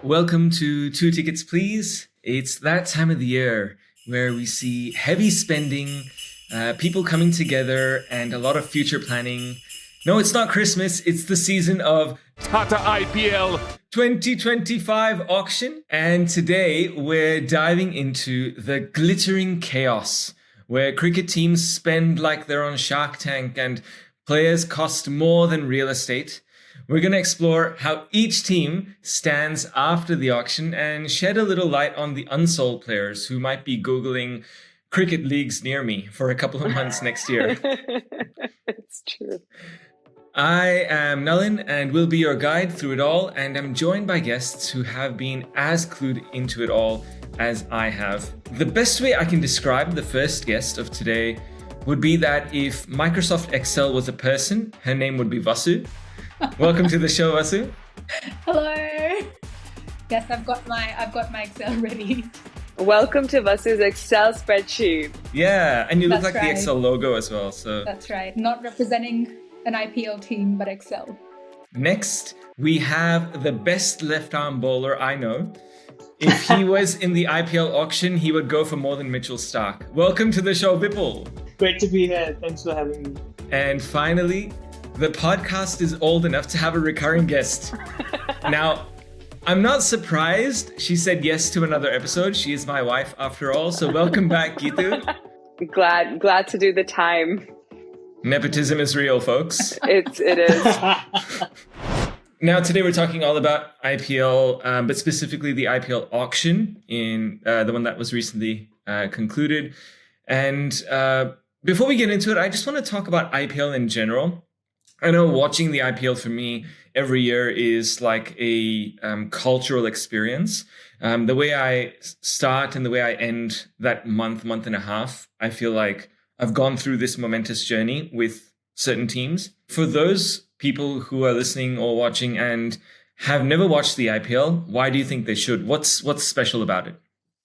Welcome to Two Tickets Please. It's that time of the year where we see heavy spending, people coming together, and a lot of future planning. No, it's not Christmas. It's the season of Tata IPL 2025 auction. And today we're diving into the glittering chaos where cricket teams spend like they're on Shark Tank and players cost more than real estate. We're going to explore how each team stands after the auction and shed a little light on the unsold players who might be Googling cricket leagues near me for a couple of months next year. It's true. I am Nalin and will be your guide through it all, and I'm joined by guests who have been as clued into it all as I have. The best way I can describe the first guest of today would be that if Microsoft Excel was a person, her name would be Vasu. Welcome to the show, Vasu. Hello. Yes, I've got my Excel ready. Welcome to Vasu's Excel spreadsheet. Yeah, and you look That's like the right. Excel logo as well. So That's right. Not representing an IPL team, but Excel. next, we have the best left-arm bowler I know. If he was in the IPL auction, he would go for more than Mitchell Stark. Welcome to the show, Vipul. Great to be here. Thanks for having me. And finally, the podcast is old enough to have a recurring guest. Now, I'm not surprised she said yes to another episode. She is my wife after all. So welcome back, Geetu. Glad to do the time. Nepotism is real, folks. It is. Now, today we're talking all about IPL, but specifically the IPL auction in the one that was recently concluded. And before we get into it, I just want to talk about IPL in general. I know watching the IPL for me every year is like a cultural experience. The way I start and the way I end that month and a half, I feel like I've gone through this momentous journey with certain teams. For those people who are listening or watching and have never watched the IPL, why do you think they should? What's special about it?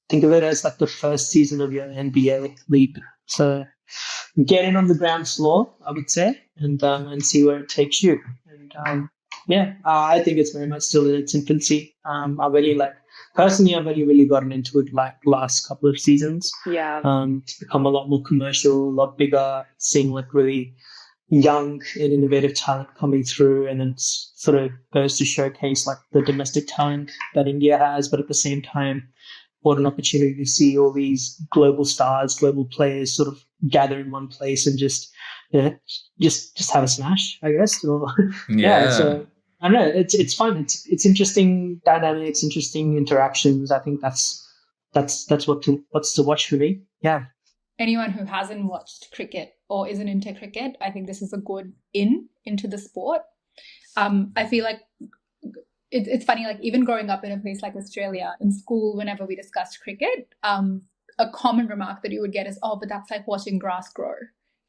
Think of it as like the first season of your NBA league. So get in on the ground floor, I would say, and see where it takes you. And I think it's very much still in its infancy. I've really really gotten into it like last couple of seasons. Yeah. It's become a lot more commercial, a lot bigger, seeing like really young and innovative talent coming through, and then sort of goes to showcase like the domestic talent that India has, but at the same time, what an opportunity to see all these global stars, global players sort of gather in one place and just have a smash, I guess. So I don't know, it's fun. It's interesting dynamics, interesting interactions. I think that's what's to watch for me. Yeah. Anyone who hasn't watched cricket or isn't into cricket, I think this is a good into the sport. I feel like it's funny, like even growing up in a place like Australia, in school, whenever we discussed cricket, a common remark that you would get is, oh, but that's like watching grass grow.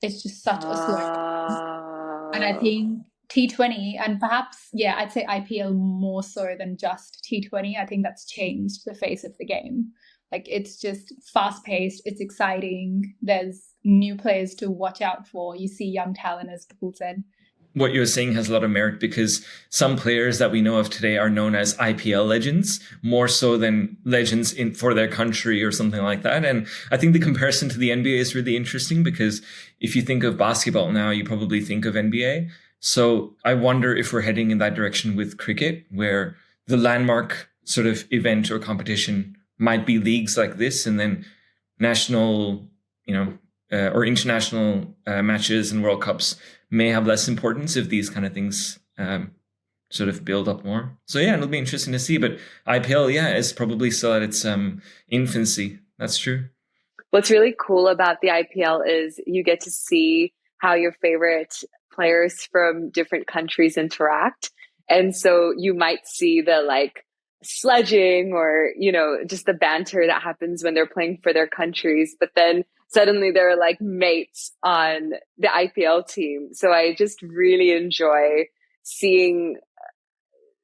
It's just such a slow process. And I think T20 and perhaps, I'd say IPL more so than just T20. I think that's changed the face of the game. Like it's just fast paced. It's exciting. There's new players to watch out for. You see young talent, as Vipul said. What you're saying has a lot of merit because some players that we know of today are known as IPL legends, more so than legends for their country or something like that. And I think the comparison to the NBA is really interesting because if you think of basketball now, you probably think of NBA. So I wonder if we're heading in that direction with cricket, where the landmark sort of event or competition might be leagues like this, and then national, or international matches and World Cups may have less importance if these kind of things sort of build up more. So it'll be interesting to see. But IPL, is probably still at its infancy. That's true. What's really cool about the IPL is you get to see how your favorite players from different countries interact. And so you might see the like sledging or, just the banter that happens when they're playing for their countries. But then suddenly they're like mates on the IPL team. So I just really enjoy seeing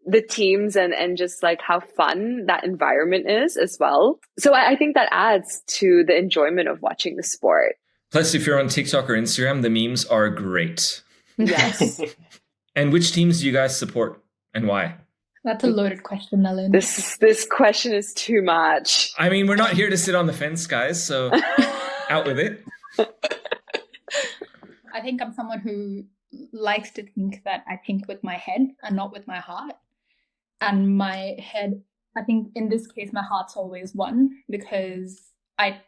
the teams and just like how fun that environment is as well. So I think that adds to the enjoyment of watching the sport. Plus, if you're on TikTok or Instagram, the memes are great. Yes. And which teams do you guys support and why? That's a loaded question, Nalin. This question is too much. I mean, we're not here to sit on the fence, guys, so out with it. I think I'm someone who likes to think that I think with my head and not with my heart. And my head, I think in this case, my heart's always won, because I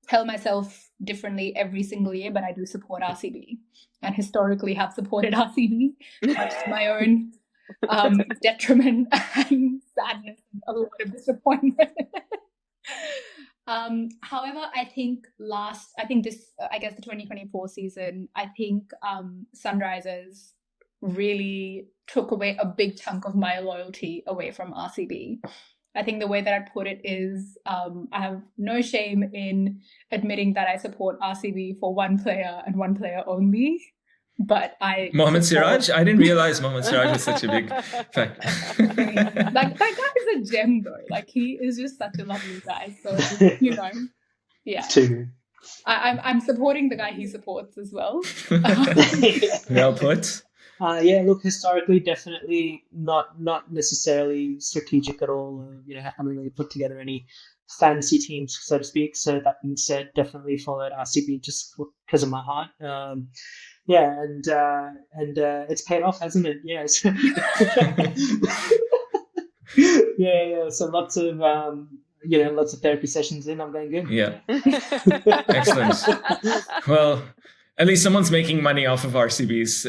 tell myself differently every single year, but I do support RCB and historically have supported RCB, much to my own detriment and sadness and a lot of disappointment. However, I think the 2024 season, I think Sunrisers really took away a big chunk of my loyalty away from RCB. I think the way that I'd put it is I have no shame in admitting that I support RCB for one player and one player only. But Mohamed Siraj? I didn't realize Mohamed Siraj was such a big fact. That guy is a gem, though. Like, he is just such a lovely guy. So, yeah. Too. I'm supporting the guy he supports as well. Well put. Look, historically, definitely not necessarily strategic at all. Haven't really put together any fancy teams, so to speak. So that being said, definitely followed RCB just because of my heart. And it's paid off, hasn't it? Yes. Yeah. So lots of therapy sessions in. I'm going good. Yeah. Excellent. Well, at least someone's making money off of RCB's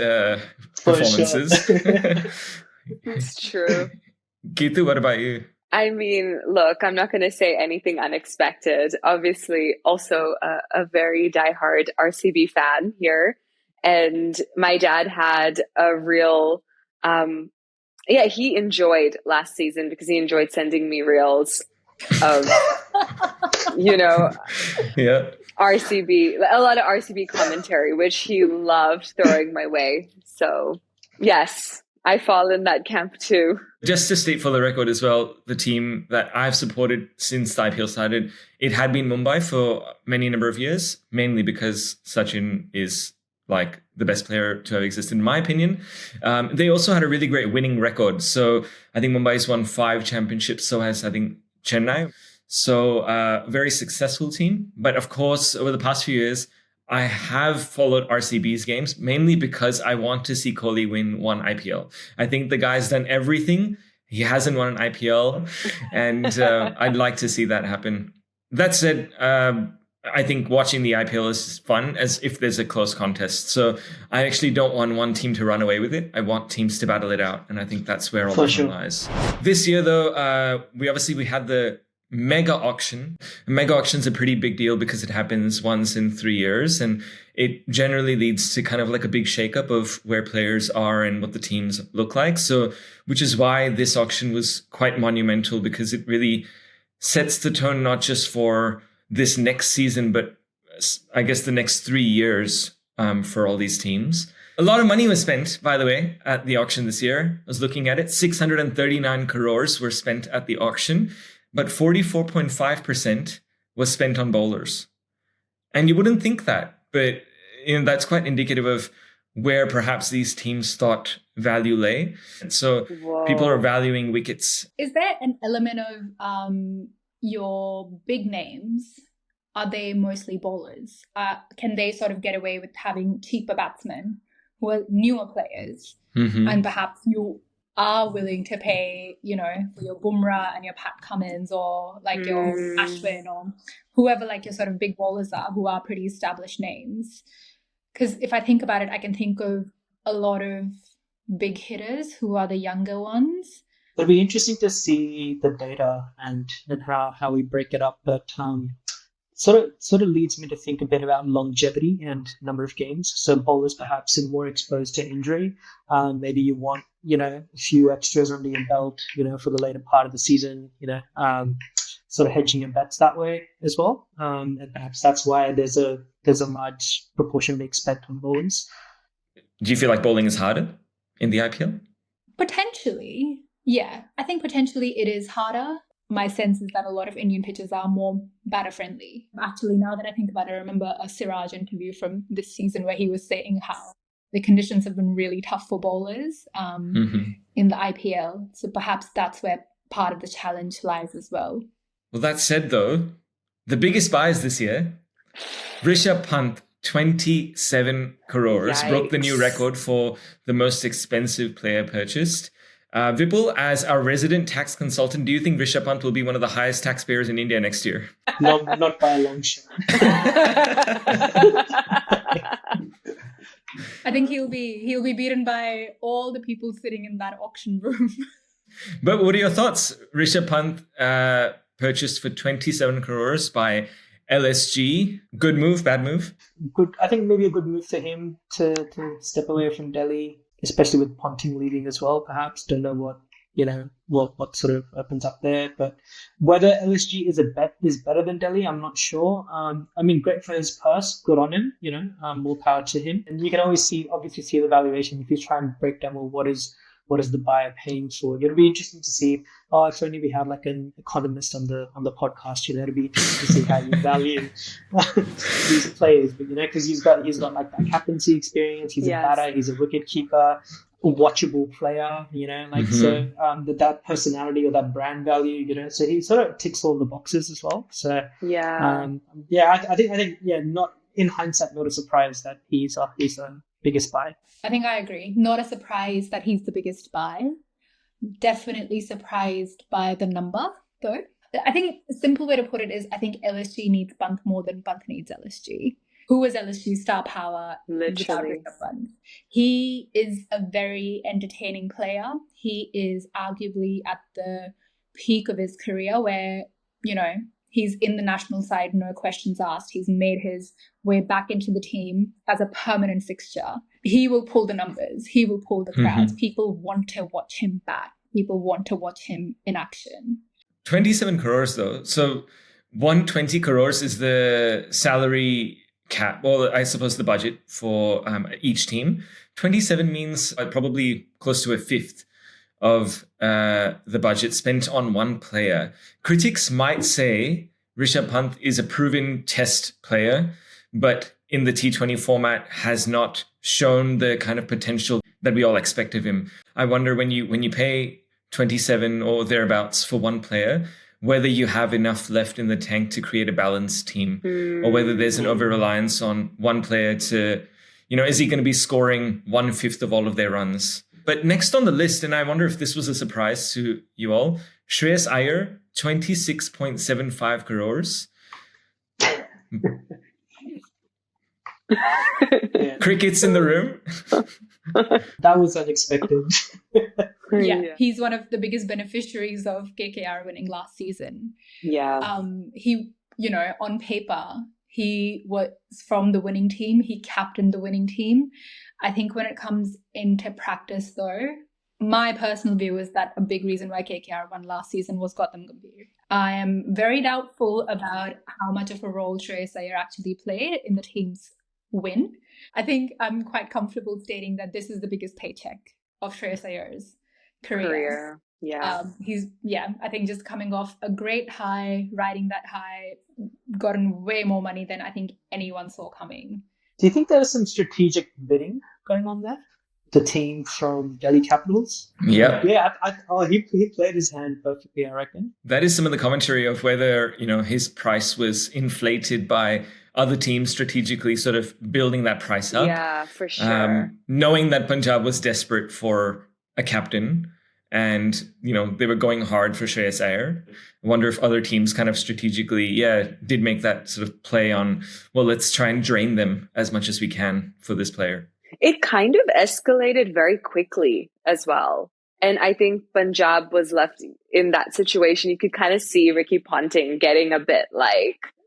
performances. Sure. It's true. Geetu, what about you? I mean, look, I'm not going to say anything unexpected. Obviously, also a very diehard RCB fan here. And my dad had a real, he enjoyed last season because he enjoyed sending me reels of, Yeah. RCB, a lot of RCB commentary, which he loved throwing my way. So, yes, I fall in that camp too. Just to state for the record as well, the team that I've supported since the IPL started, it had been Mumbai for many number of years, mainly because Sachin is like the best player to have existed, in my opinion. They also had a really great winning record. So I think Mumbai's won 5 championships. So has, I think, Chennai. So very successful team. But of course, over the past few years, I have followed RCB's games, mainly because I want to see Kohli win one IPL. I think the guy's done everything. He hasn't won an IPL. And I'd like to see that happen. That said, I think watching the IPL is fun as if there's a close contest. So I actually don't want one team to run away with it. I want teams to battle it out. And I think that's where all the fun lies. This year, though, we had the mega auction. A mega auction's a pretty big deal because it happens once in 3 years. And it generally leads to kind of like a big shakeup of where players are and what the teams look like. So, which is why this auction was quite monumental, because it really sets the tone not just for this next season, but I guess the next 3 years for all these teams. A lot of money was spent, by the way, at the auction this year. I was looking at it. 639 crores were spent at the auction, but 44.5% was spent on bowlers. And you wouldn't think that, but that's quite indicative of where perhaps these teams thought value lay. And so people are valuing wickets. Is there an element of your big names? Are they mostly bowlers? Can they sort of get away with having cheaper batsmen who are newer players? Mm-hmm. And perhaps you are willing to pay, for your Bumrah and your Pat Cummins or like your Ashwin or whoever like your sort of big bowlers are who are pretty established names. Because if I think about it, I can think of a lot of big hitters who are the younger ones. It'll be interesting to see the data and how we break it up, but sort of leads me to think a bit about longevity and number of games. So bowlers perhaps are more exposed to injury. Maybe you want a few extras under your belt, for the later part of the season. Sort of hedging your bets that way as well. And perhaps that's why there's a large proportion being spent on bowlers. Do you feel like bowling is harder in the IPL? Potentially. Yeah, I think potentially it is harder. My sense is that a lot of Indian pitches are more batter friendly. Actually, now that I think about it, I remember a Siraj interview from this season where he was saying how the conditions have been really tough for bowlers in the IPL. So perhaps that's where part of the challenge lies as well. Well, that said, though, the biggest buys this year, Rishabh Pant, 27 crores, Yikes. broke the new record for the most expensive player purchased. Vipul, as our resident tax consultant, do you think Rishabh Pant will be one of the highest taxpayers in India next year? No, not by a long shot. I think he'll be beaten by all the people sitting in that auction room. But what are your thoughts? Rishabh Pant purchased for 27 crores by LSG. Good move, bad move? Good. I think maybe a good move for him to step away from Delhi, especially with Ponting leaving as well. Perhaps don't know what sort of opens up there. But whether LSG is better than Delhi, I'm not sure. I mean, great for his purse. Good on him. More power to him. And you can always obviously see the valuation if you try and break down what is the buyer paying for. It'll be interesting to see. If only we had like an economist on the podcast. It'll be interesting to see how you value these players. But because he's got like that captaincy experience. He's a batter. He's a wicket keeper. A watchable player. So that personality or that brand value. So he sort of ticks all the boxes as well. So I think not in hindsight, not a surprise that he's the biggest buy. I think I agree. Not a surprise that he's the biggest buy. Definitely surprised by the number, though. I think a simple way to put it is I think LSG needs Pant more than Pant needs LSG. Who is LSG's star power without Rishabh Pant? He is a very entertaining player. He is arguably at the peak of his career where, he's in the national side, no questions asked. He's made his way back into the team as a permanent fixture. He will pull the numbers. He will pull the crowds. People want to watch him bat. People want to watch him in action. 27 crores, though. So 120 crores is the salary cap, well, I suppose the budget for each team. 27 means probably close to a fifth of the budget spent on one player. Critics might say Rishabh Pant is a proven test player, but in the T20 format has not shown the kind of potential that we all expect of him. I wonder when you pay 27 or thereabouts for one player, whether you have enough left in the tank to create a balanced team, or whether there's an over-reliance on one player to, is he going to be scoring 1/5 of all of their runs? But next on the list, and I wonder if this was a surprise to you all, Shreyas Iyer, 26.75 crores. Crickets in the room. That was unexpected. He's one of the biggest beneficiaries of KKR winning last season. He, on paper, he was from the winning team. He captained the winning team. I think when it comes into practice, though, my personal view is that a big reason why KKR won last season was Gautam Gambhir. I am very doubtful about how much of a role Shreyas Iyer actually played in the team's win. I think I'm quite comfortable stating that this is the biggest paycheck of Shreyas Iyer's career. I think just coming off a great high, riding that high, gotten way more money than I think anyone saw coming. Do you think there was some strategic bidding going on there? The team from Delhi Capitals? Yeah. Yeah, he played his hand perfectly, I reckon. That is some of the commentary of whether, his price was inflated by other teams strategically sort of building that price up. Yeah, for sure. Knowing that Punjab was desperate for a captain and, they were going hard for Shreyas Iyer. I wonder if other teams kind of strategically, did make that sort of play on, well, let's try and drain them as much as we can for this player. It kind of escalated very quickly as well. And I think Punjab was left in that situation. You could kind of see Ricky Ponting getting a bit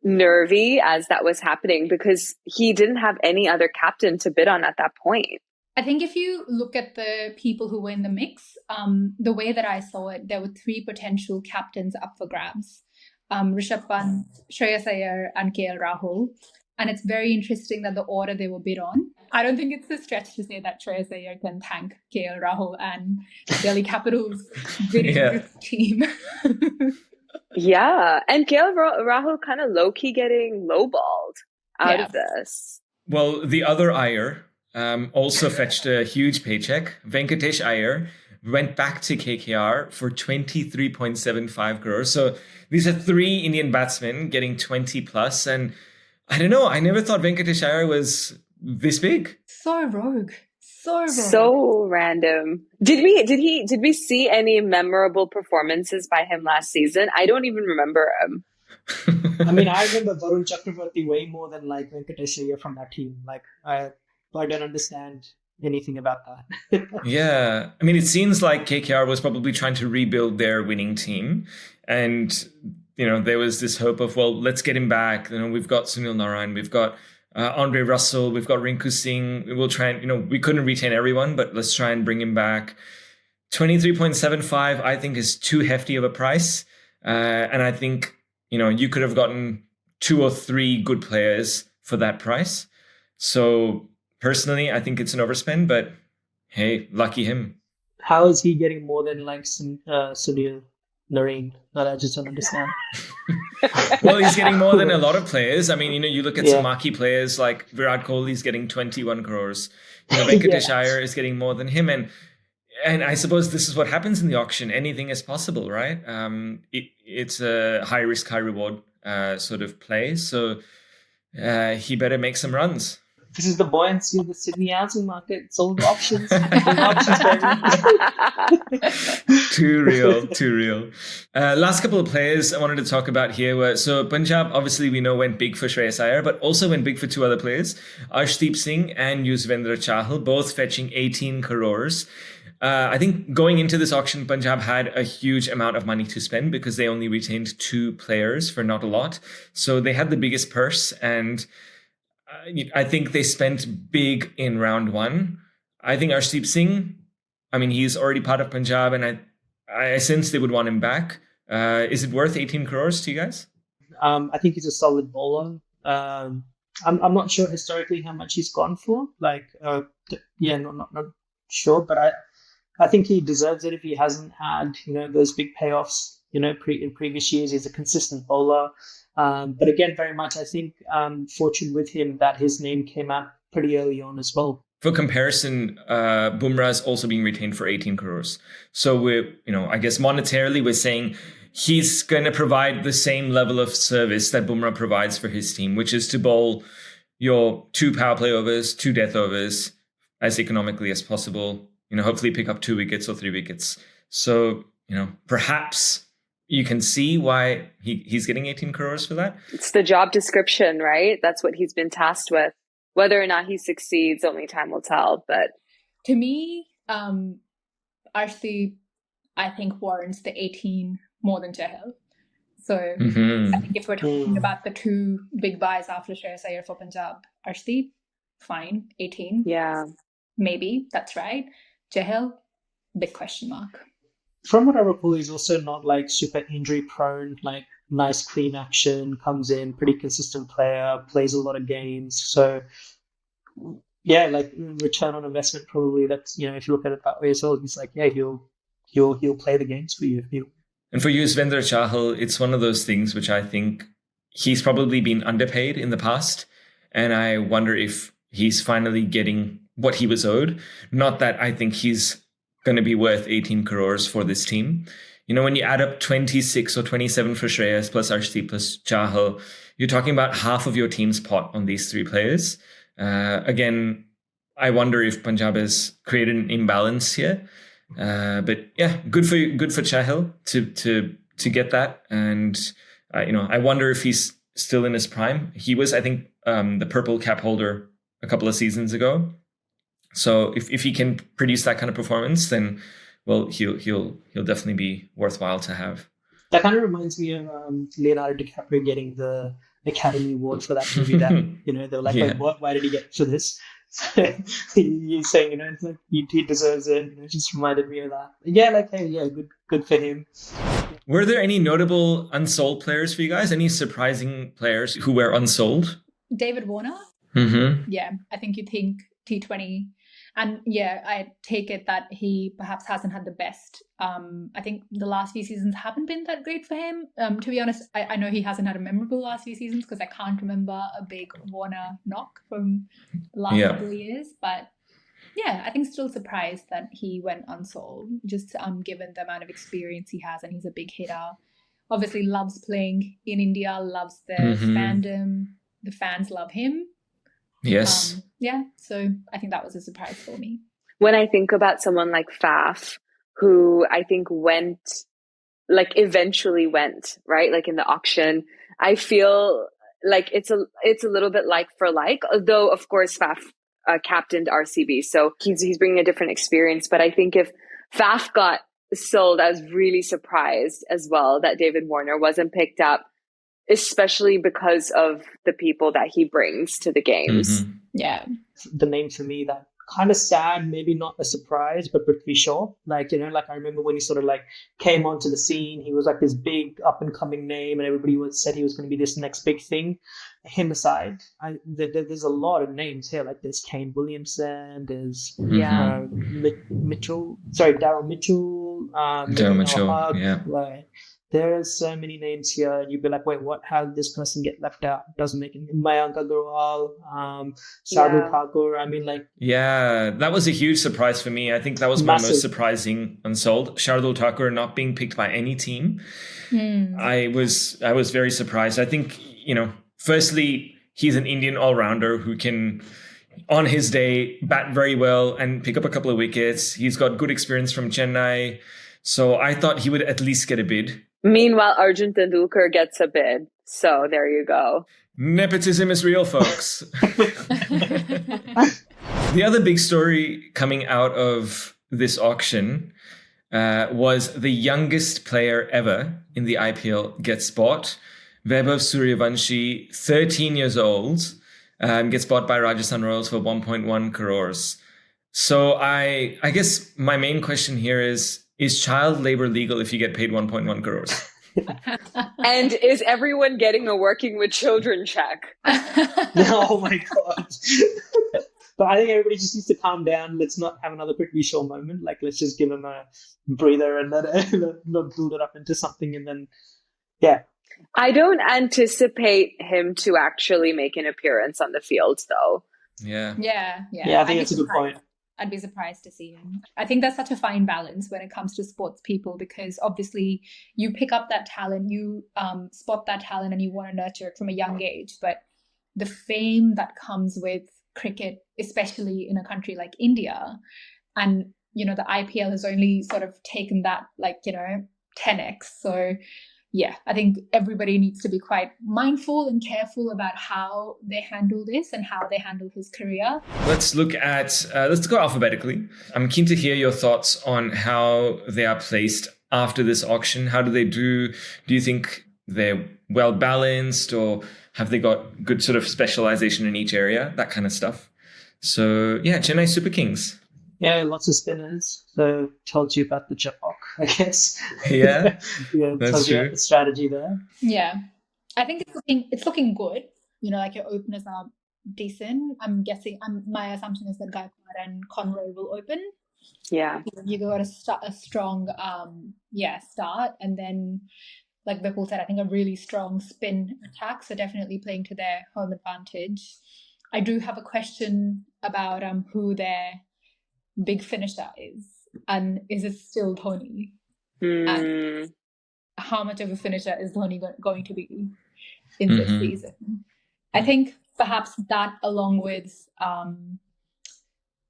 nervy as that was happening because he didn't have any other captain to bid on at that point. I think if you look at the people who were in the mix, the way that I saw it, there were 3 potential captains up for grabs. Rishabh Pant, Shreyas Iyer and KL Rahul. And it's very interesting that the order they were bid on. I don't think it's a stretch to say that Shreyas Iyer can thank KL Rahul and Delhi Capitals bidding this team. And KL Rahul kind of low-key getting lowballed out of this. Well, the other Iyer, also fetched a huge paycheck. Venkatesh Iyer went back to KKR for 23.75 crores. So these are three Indian batsmen getting 20 plus. And I don't know, I never thought Venkatesh Iyer was this big. So rogue. So rogue. So random. Did we see any memorable performances by him last season? I don't even remember him. I mean, I remember Varun Chakravarti way more than like Venkatesh Iyer from that team. Like, I don't understand anything about that. Yeah. I mean, it seems like KKR was probably trying to rebuild their winning team. And, there was this hope of, well, let's get him back. We've got Sunil Narayan, we've got Andre Russell, we've got Rinku Singh. We'll try and, we couldn't retain everyone, but let's try and bring him back. 23.75, I think, is too hefty of a price. And I think, you could have gotten 2 or 3 good players for that price. So personally, I think it's an overspend, but hey, lucky him. How is he getting more than like Sunil Narayan? That I just don't understand. Well, he's getting more than a lot of players. I mean, you look at some marquee players like Virat Kohli's getting 21 crores. Venkatesh Iyer is getting more than him. And I suppose this is what happens in the auction. Anything is possible, right? It's a high risk, high reward sort of play. So he better make some runs. This is the buoyancy of the Sydney housing market. It's all options. Too real. Last couple of players I wanted to talk about here were, so Punjab, obviously we know went big for Shreyas Iyer, but also went big for 2 other players, Arshdeep Singh and Yuzvendra Chahal, both fetching 18 crores. I think going into this auction, Punjab had a huge amount of money to spend because they only retained 2 players for not a lot. So they had the biggest purse, and I think they spent big in round 1. I think Arshdeep Singh, he's already part of Punjab, and I sense they would want him back. Is it worth 18 crores to you guys? I think he's a solid bowler. I'm not sure historically how much he's gone for. Not sure, but I think he deserves it if he hasn't had, those big payoffs, in previous years. He's a consistent bowler. But again, very much, I think, fortune with him that his name came out pretty early on as well. For comparison, Bumrah's also being retained for 18 crores. So we're, I guess monetarily, we're saying he's going to provide the same level of service that Bumrah provides for his team, which is to bowl your 2 power play overs, 2 death overs as economically as possible. Hopefully pick up 2 wickets or 3 wickets. So, perhaps you can see why he's getting 18 crores for that. It's the job description, right? That's what he's been tasked with. Whether or not he succeeds, only time will tell. But to me, Arshdeep, I think, warrants the 18 more than Chahal. So I think if we're talking about the 2 big buys after Shreyas Iyer for Punjab, Arshdeep, fine, 18. Yeah. Maybe, that's right. Chahal, big question mark. From what I recall, he's also not like super injury prone, like nice clean action, comes in, pretty consistent player, plays a lot of games. So yeah, like return on investment probably, that's, if you look at it that way as well, he's like, he'll play the games for you. And for Yuzvendra Chahal, it's one of those things which I think he's probably been underpaid in the past. And I wonder if he's finally getting what he was owed. Not that I think he's going to be worth 18 crores for this team. When you add up 26 or 27 for Shreyas plus Arshdeep plus Chahal, you're talking about half of your team's pot on these 3 players. Again, I wonder if Punjab has created an imbalance here. But yeah, good for Chahal to get that. And I wonder if he's still in his prime. He was, I think, the purple cap holder a couple of seasons ago. So if he can produce that kind of performance, then he'll definitely be worthwhile to have. That kind of reminds me of Leonardo DiCaprio getting the Academy Award for that movie. That they were like, what? Why did he get for this? He's saying, it's like he deserves it. It just reminded me of that. Yeah, like good for him. Were there any notable unsold players for you guys? Any surprising players who were unsold? David Warner. Mm-hmm. Yeah, I think you think T20 And yeah, I take it that he perhaps hasn't had the best. I think the last few seasons haven't been that great for him. To be honest, I know he hasn't had a memorable last few seasons because I can't remember a big Warner knock from the last couple of years. But yeah, I think still surprised that he went unsold, just given the amount of experience he has, and he's a big hitter. Obviously loves playing in India, loves the fandom. The fans love him. Yes. Yeah, so I think that was a surprise for me. When I think about someone like Faf, who I think eventually went, right? Like in the auction, I feel like it's a little bit like for like, although of course Faf captained RCB, so he's bringing a different experience. But I think if Faf got sold, I was really surprised as well that David Warner wasn't picked up, especially because of the people that he brings to the games. Yeah. The name for me that kind of sad, maybe not a surprise, but Prithvi Shaw. Like, I remember when he sort of like came onto the scene, he was like this big up and coming name and everybody said he was going to be this next big thing. Him aside, there's a lot of names here. Like there's Kane Williamson, there's Daryl Mitchell. Daryl Mitchell, yeah. Like, there are so many names here, and you'd be like, wait, what? How did this person get left out? Doesn't make any. Mayank Agarwal, Shardul Thakur. I mean, like... Yeah, that was a huge surprise for me. I think that was my most surprising unsold. Shardul Thakur not being picked by any team. I was very surprised. I think, firstly, he's an Indian all-rounder who can, on his day, bat very well and pick up a couple of wickets. He's got good experience from Chennai. So I thought he would at least get a bid. Meanwhile, Arjun Tendulkar gets a bid. So there you go. Nepotism is real, folks. The other big story coming out of this auction was the youngest player ever in the IPL gets bought. Vaibhav Suryavanshi, 13 years old, gets bought by Rajasthan Royals for 1.1 crores. So I guess my main question here is child labor legal if you get paid 1.1 crores? And is everyone getting a working with children check? Oh my God. But I think everybody just needs to calm down. Let's not have another Prithvi Shaw moment. Like, let's just give him a breather and not build it up into something. And then, yeah. I don't anticipate him to actually make an appearance on the field, though. Yeah. Yeah, I think that's a good point. I'd be surprised to see him. I think there's such a fine balance when it comes to sports people, because obviously you pick up that talent, you spot that talent and you want to nurture it from a young age. But the fame that comes with cricket, especially in a country like India, and, the IPL has only sort of taken that 10x. So yeah, I think everybody needs to be quite mindful and careful about how they handle this and how they handle his career. Let's look at, let's go alphabetically. I'm keen to hear your thoughts on how they are placed after this auction. How do they do? Do you think they're well balanced, or have they got good sort of specialization in each area? That kind of stuff. So yeah, Chennai Super Kings. Yeah, lots of spinners. So tells you about the Japak, I guess. Yeah, that's tells true. You about the strategy there. Yeah, I think it's looking good. Like your openers are decent. I'm guessing. My assumption is that Gaikwad and Conway will open. Yeah, you got a strong start, and then, like Vipul said, I think a really strong spin attack. So definitely playing to their home advantage. I do have a question about who their big finisher is, and is it still Dhoni? And how much of a finisher is Dhoni going to be in this season? I think perhaps that, along with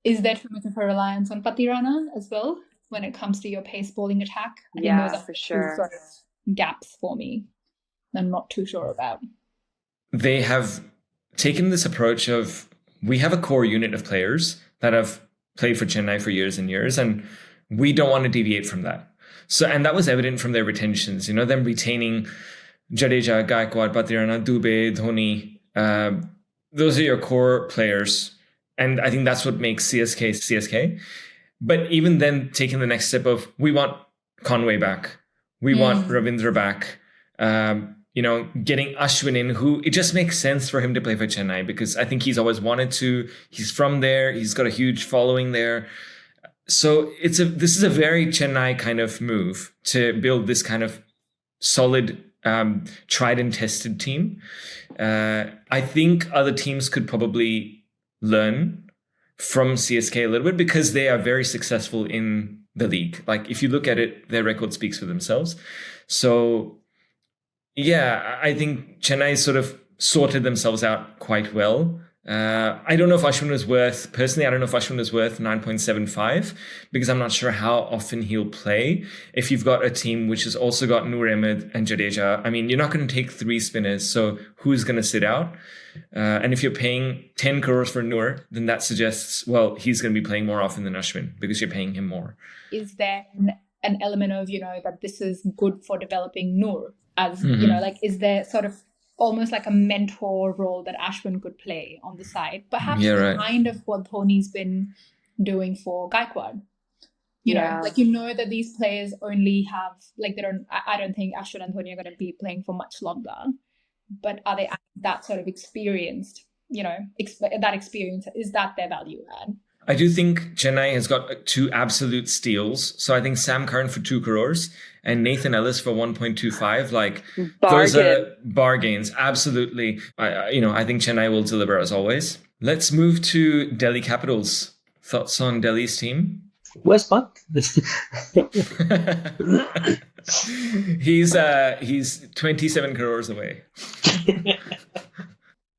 is there too much of a reliance on Patirana as well when it comes to your pace bowling attack? I think those are for sure. Sort of gaps for me. I'm not too sure about. They have taken this approach of, we have a core unit of players that have played for Chennai for years and years, and we don't want to deviate from that. So, and that was evident from their retentions, them retaining Jadeja, Gaikwad, Patirana, Dubey, Dhoni. Those are your core players. And I think that's what makes CSK. But even then, taking the next step of, we want Conway back. We want Ravindra back. getting Ashwin in, who it just makes sense for him to play for Chennai because I think he's always wanted to. He's from there. He's got a huge following there. So this is a very Chennai kind of move to build this kind of solid, tried and tested team. I think other teams could probably learn from CSK a little bit because they are very successful in the league. Like if you look at it, their record speaks for themselves. So yeah, I think Chennai sort of sorted themselves out quite well. I don't know if Ashwin was worth 9.75 because I'm not sure how often he'll play. If you've got a team which has also got Noor Ahmed and Jadeja, I mean, you're not going to take 3 spinners. So who's going to sit out? And if you're paying 10 crores for Noor, then that suggests, well, he's going to be playing more often than Ashwin because you're paying him more. Is there an element of, that this is good for developing Noor? As, is there sort of almost like a mentor role that Ashwin could play on the side? Perhaps kind of what Dhoni's been doing for Gaikwad. You know that these players only have, I don't think Ashwin and Dhoni are going to be playing for much longer. But are they that sort of experienced, that experience, is that their value add? I do think Chennai has got 2 absolute steals. So I think Sam Curran for 2 crores and Nathan Ellis for 1.25. Those are bargains. Absolutely. I think Chennai will deliver as always. Let's move to Delhi Capitals. Thoughts on Delhi's team? Where's Pant? He's 27 crores away.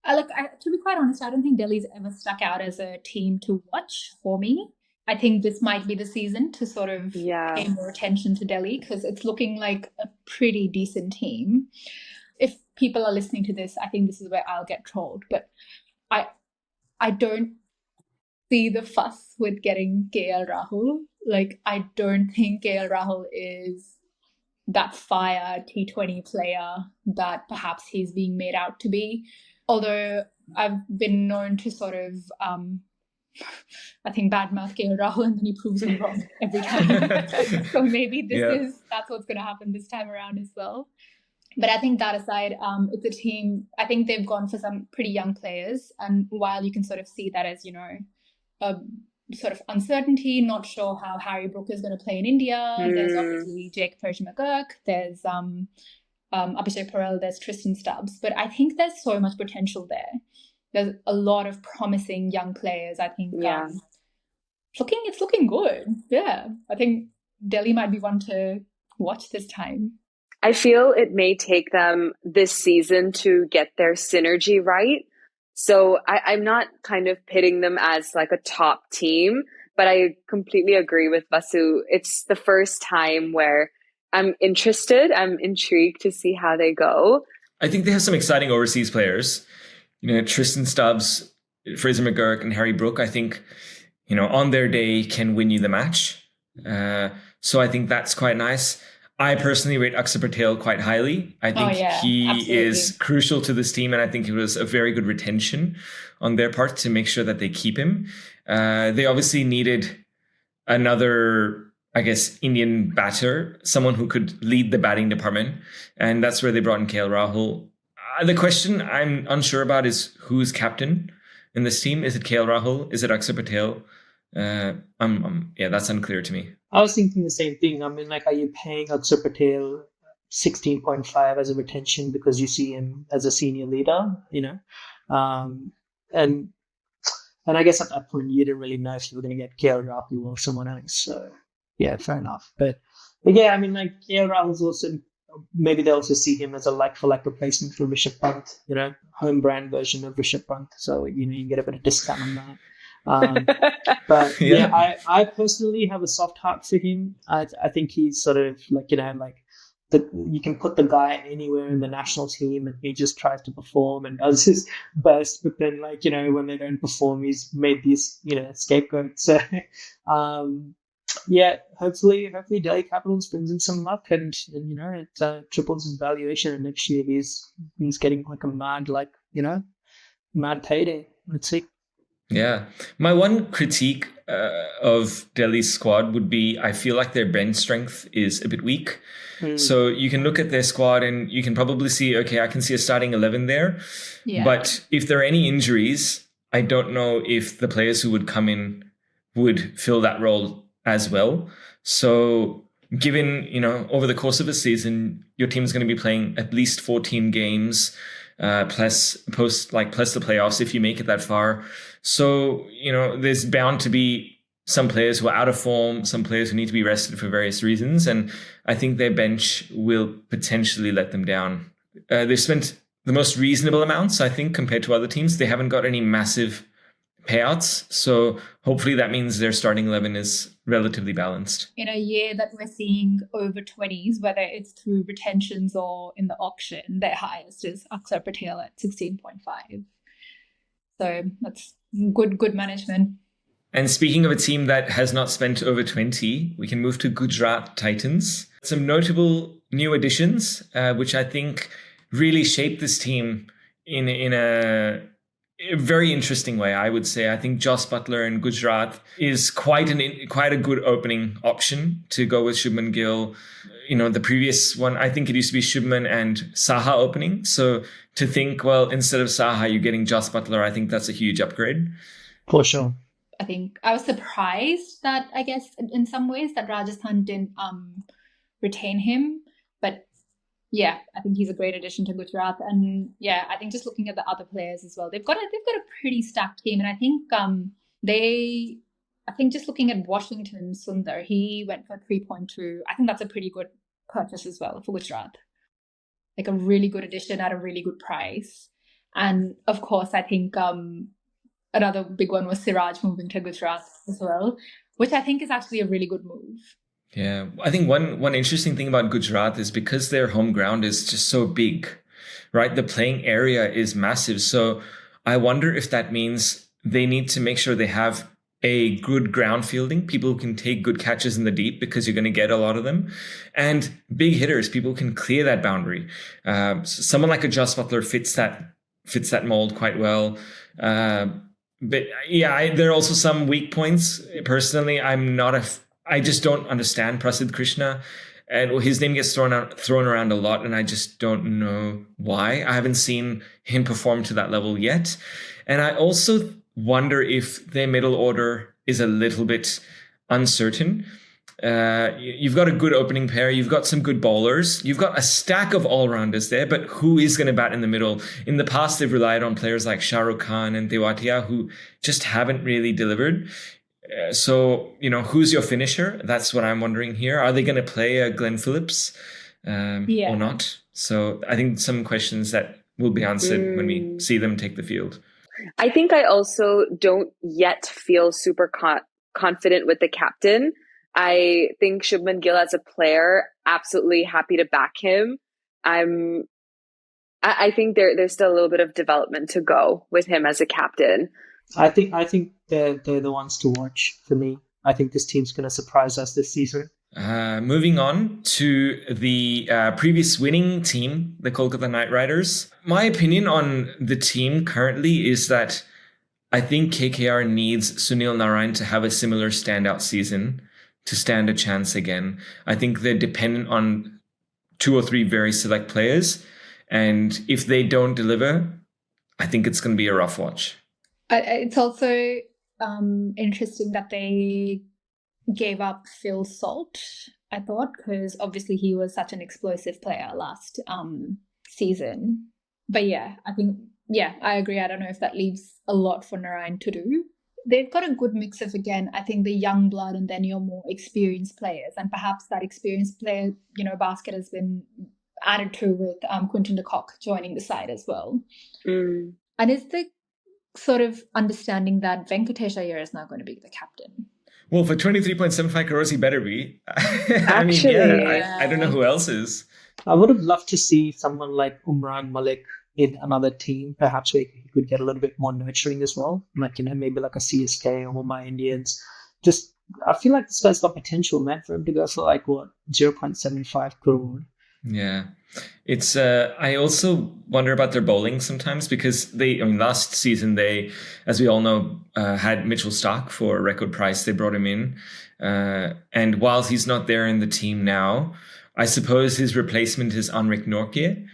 To be quite honest, I don't think Delhi's ever stuck out as a team to watch for me. I think this might be the season to sort of pay more attention to Delhi because it's looking like a pretty decent team. If people are listening to this, I think this is where I'll get trolled. But I don't see the fuss with getting KL Rahul. I don't think KL Rahul is that fire T20 player that perhaps he's being made out to be. Although I've been known to sort of, I think, badmouth KL Rahul and then he proves me wrong every time. So maybe that's what's going to happen this time around as well. But I think that aside, it's a team, I think they've gone for some pretty young players. And while you can sort of see that as, a sort of uncertainty, not sure how Harry Brook is going to play in India. There's obviously Jake Pershing-McGurk. There's Abhishek Parel, there's Tristan Stubbs. But I think there's so much potential there. There's a lot of promising young players. I think it's looking good. Yeah. I think Delhi might be one to watch this time. I feel it may take them this season to get their synergy right. So I'm not kind of pitting them as like a top team, but I completely agree with Vasu. It's the first time where I'm interested. I'm intrigued to see how they go. I think they have some exciting overseas players. Tristan Stubbs, Fraser McGurk, and Harry Brook, I think, on their day can win you the match. So I think that's quite nice. I personally rate Akshar Patel quite highly. I think he absolutely is crucial to this team, and I think it was a very good retention on their part to make sure that they keep him. They obviously needed another, I guess, Indian batter, someone who could lead the batting department, and that's where they brought in KL Rahul. The question I'm unsure about is who's captain in this team. Is it KL Rahul? Is it Akshar Patel? That's unclear to me. I was thinking the same thing. I mean, are you paying Akshar Patel 16.5 as a retention because you see him as a senior leader, And I guess at that point you didn't really know if you were going to get KL Rahul or someone else. So yeah, fair enough. But yeah, I mean, KL Rahul's also, maybe they also see him as a like-for-like replacement for Rishabh Pant, home brand version of Rishabh Pant. So, you get a bit of discount on that. But I personally have a soft heart for him. I think he's sort of you can put the guy anywhere in the national team and he just tries to perform and does his best. But then when they don't perform, he's made these, scapegoats. So, hopefully Delhi Capitals brings in some luck and it triples his valuation. And next year he's getting like a mad payday. Let's see. Yeah. My one critique of Delhi's squad would be I feel like their bench strength is a bit weak. So you can look at their squad and you can probably see, okay, I can see a starting 11 there. Yeah. But if there are any injuries, I don't know if the players who would come in would fill that role as well. So given, over the course of a season, your team is going to be playing at least 14 games, plus the playoffs if you make it that far. So, there's bound to be some players who are out of form, some players who need to be rested for various reasons. And I think their bench will potentially let them down. They've spent the most reasonable amounts, I think, compared to other teams. They haven't got any massive payouts. So hopefully that means their starting 11 is relatively balanced. In a year that we're seeing over 20s, whether it's through retentions or in the auction, their highest is Akshar Patel at 16.5. So that's good management. And speaking of a team that has not spent over 20, we can move to Gujarat Titans. Some notable new additions, which I think really shaped this team in a very interesting way, I would say. I think Jos Buttler in Gujarat is quite a good opening option to go with Shubman Gill. The previous one, I think it used to be Shubman and Saha opening. So to think, well, instead of Saha, you're getting Jos Buttler, I think that's a huge upgrade. For sure. I think I was surprised that, I guess, in some ways that Rajasthan didn't retain him. But yeah, I think he's a great addition to Gujarat. And yeah, I think just looking at the other players as well, they've got a pretty stacked team. And I think just looking at Washington Sundar, he went for 3.2. I think that's a pretty good purchase as well for Gujarat. Like a really good addition at a really good price. And of course, I think another big one was Siraj moving to Gujarat as well, which I think is actually a really good move. Yeah, I think one interesting thing about Gujarat is because their home ground is just so big, right? The playing area is massive. So I wonder if that means they need to make sure they have a good ground fielding, people who can take good catches in the deep because you're going to get a lot of them, and big hitters, people who can clear that boundary. Someone like a Jos Buttler fits that mold quite well. But yeah, there are also some weak points. Personally, I just don't understand Prasidh Krishna, and his name gets thrown around a lot, and I just don't know why. I haven't seen him perform to that level yet. And I also wonder if their middle order is a little bit uncertain. You've got a good opening pair. You've got some good bowlers. You've got a stack of all-rounders there, but who is going to bat in the middle? In the past, they've relied on players like Shah Rukh Khan and Tewatia who just haven't really delivered. So, who's your finisher? That's what I'm wondering here. Are they going to play a Glenn Phillips or not? So I think some questions that will be answered when we see them take the field. I think I also don't yet feel super confident with the captain. I think Shubman Gill as a player, absolutely happy to back him. I think there's still a little bit of development to go with him as a captain. I think they're the ones to watch for me. I think this team's going to surprise us this season. Moving on to the previous winning team, the Kolkata Knight Riders. My opinion on the team currently is that I think KKR needs Sunil Narine to have a similar standout season to stand a chance again. I think they're dependent on 2 or 3 very select players. And if they don't deliver, I think it's going to be a rough watch. It's also interesting that they gave up Phil Salt, I thought, because obviously he was such an explosive player last season. But yeah, I agree. I don't know if that leaves a lot for Narine to do. They've got a good mix of, again, I think the young blood and then your more experienced players. And perhaps that experienced player, basket has been added to with Quinton de Kock joining the side as well. And is the sort of understanding that Venkatesh Iyer is now going to be the captain? Well, for 23.75 crores, he better be. I don't know who else is. I would have loved to see someone like Umran Malik in another team, perhaps where he could get a little bit more nurturing as well. Like, maybe like a CSK or Mumbai Indians. I feel like this guy's got potential, man, for him to go for 0.75 crore. Yeah. It's I also wonder about their bowling sometimes because last season they, as we all know, had Mitchell Starc for a record price. They brought him in. And while he's not there in the team now, I suppose his replacement is Anrik Nortje,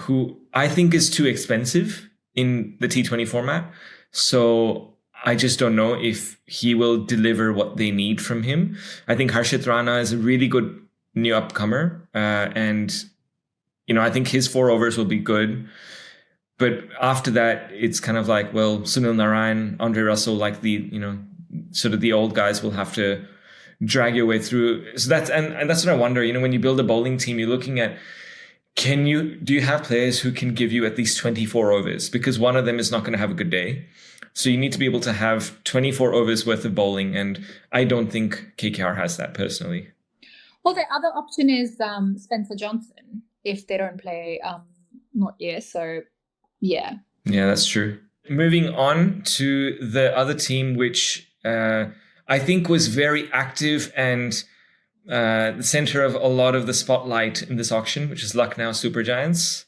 who I think is too expensive in the T20 format. So I just don't know if he will deliver what they need from him. I think Harshit Rana is a really good new upcomer. And, I think his 4 overs will be good. But after that, it's kind of like, well, Sunil Narayan, Andre Russell, like the, sort of the old guys will have to drag your way through. So that's what I wonder, when you build a bowling team, you're looking at, do you have players who can give you at least 24 overs? Because one of them is not going to have a good day. So you need to be able to have 24 overs worth of bowling. And I don't think KKR has that personally. Well, the other option is Spencer Johnson if they don't play not yet. So, yeah. Yeah, that's true. Moving on to the other team, which I think was very active and the center of a lot of the spotlight in this auction, which is Lucknow Super Giants.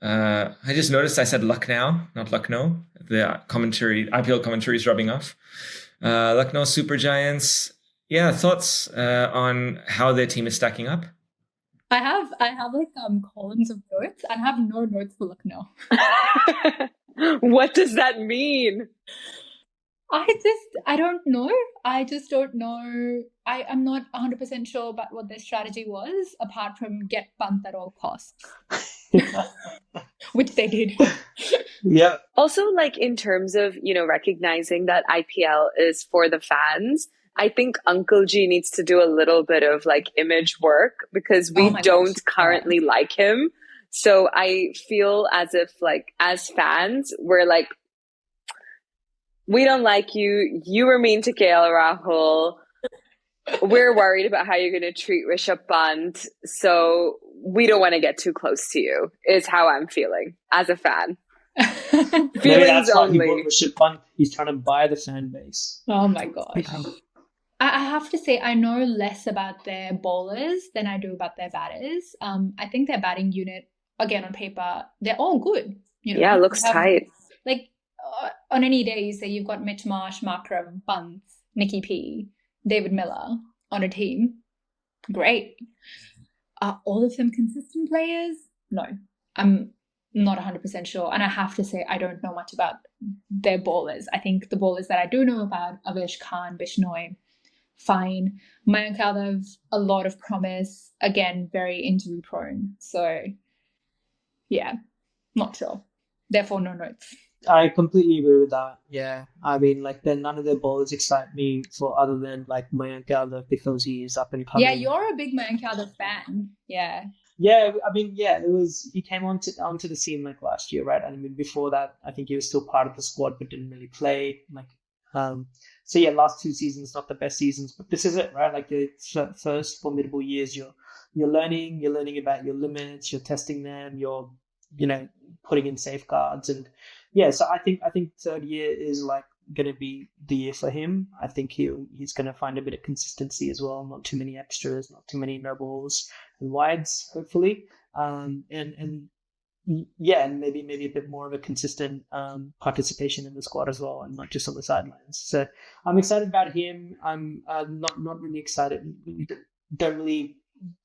I just noticed I said Lucknow, not Lucknow. The IPL commentary is rubbing off. Lucknow Super Giants. Yeah, thoughts on how their team is stacking up? I have like columns of notes and I have no notes for Lucknow. What does that mean? I don't know. I just don't know. I'm not 100% sure about what their strategy was, apart from get Pant at all costs. Which they did. Yeah. Also, like in terms of, recognizing that IPL is for the fans, I think Uncle G needs to do a little bit of like image work because we don't currently like him. So I feel as if like as fans, we're like, we don't like you. You were mean to KL Rahul. We're worried about how you're going to treat Rishabh Pant. So we don't want to get too close to you, is how I'm feeling as a fan. Maybe that's why he bought Rishabh Pant. He's trying to buy the fan base. Oh my gosh. I have to say, I know less about their bowlers than I do about their batters. I think their batting unit, again, on paper, they're all good. Yeah, it looks tight. Like, on any day, you say you've got Mitch Marsh, Markram, Pant, Nicky P, David Miller on a team. Great. Are all of them consistent players? No. I'm not 100% sure. And I have to say, I don't know much about their bowlers. I think the bowlers that I do know about, Avesh Khan, Bishnoi, fine. Mayank Yadav, a lot of promise. Again, very injury prone. So, yeah, not sure. Therefore, no notes. I completely agree with that. Yeah. I mean, like, then none of their bowlers excite me for other than, like, Mayank Yadav because he is up and coming. Yeah, you're a big Mayank Yadav fan. Yeah. Yeah, I mean, yeah, he came onto the scene, like, last year, right? I mean, before that, I think he was still part of the squad but didn't really play. Like, so yeah, last 2 seasons, not the best seasons, but this is it, right? Like the first formidable years, you're learning about your limits, you're testing them, you're, putting in safeguards. And yeah, so I think third year is like going to be the year for him. I think he's going to find a bit of consistency as well. Not too many extras, not too many no balls and wides, hopefully. And maybe a bit more of a consistent participation in the squad as well, and not just on the sidelines. So I'm excited about him. I'm not really excited. Don't really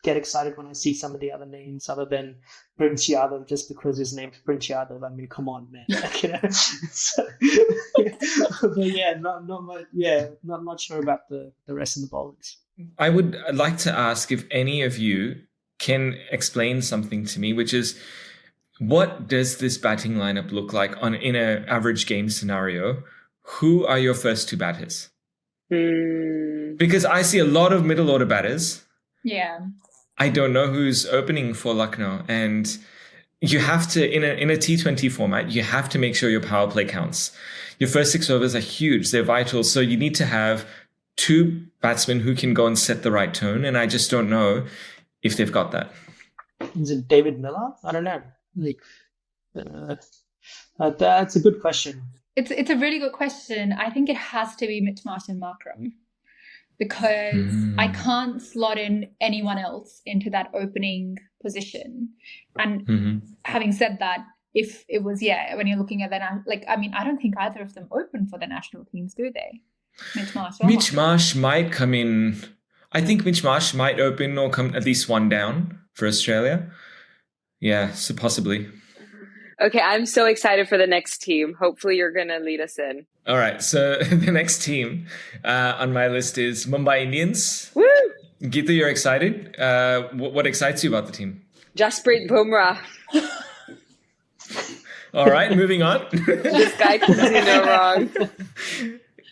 get excited when I see some of the other names other than Prince Yadav, just because his name's Prince Yadav. I mean, come on, man. So, but yeah, not much. Yeah, not sure about the rest of the bowlers. I would like to ask if any of you can explain something to me, which is, what does this batting lineup look like in an average game scenario? Who are your first 2 batters? Because I see a lot of middle order batters. Yeah. I don't know who's opening for Lucknow, and you have to, in a T20 format, you have to make sure your power play counts. Your first 6 overs are huge; they're vital. So you need to have 2 batsmen who can go and set the right tone, and I just don't know if they've got that. Is it David Miller? I don't know. That's a good question. It's a really good question. I think it has to be Mitch Marsh and Markram. because I can't slot in anyone else into that opening position. And having said that, if it was, when you're looking at that, I don't think either of them open for the national teams, do they? Mitch Marsh might come in. I think Mitch Marsh might open or come at least one down for Australia. Yeah, so possibly. Okay, I'm so excited for the next team. Hopefully you're going to lead us in. All right, so the next team on my list is Mumbai Indians. Woo! Geetu, you're excited. What excites you about the team? Jasprit Bumrah. All right, moving on. This guy can do no wrong.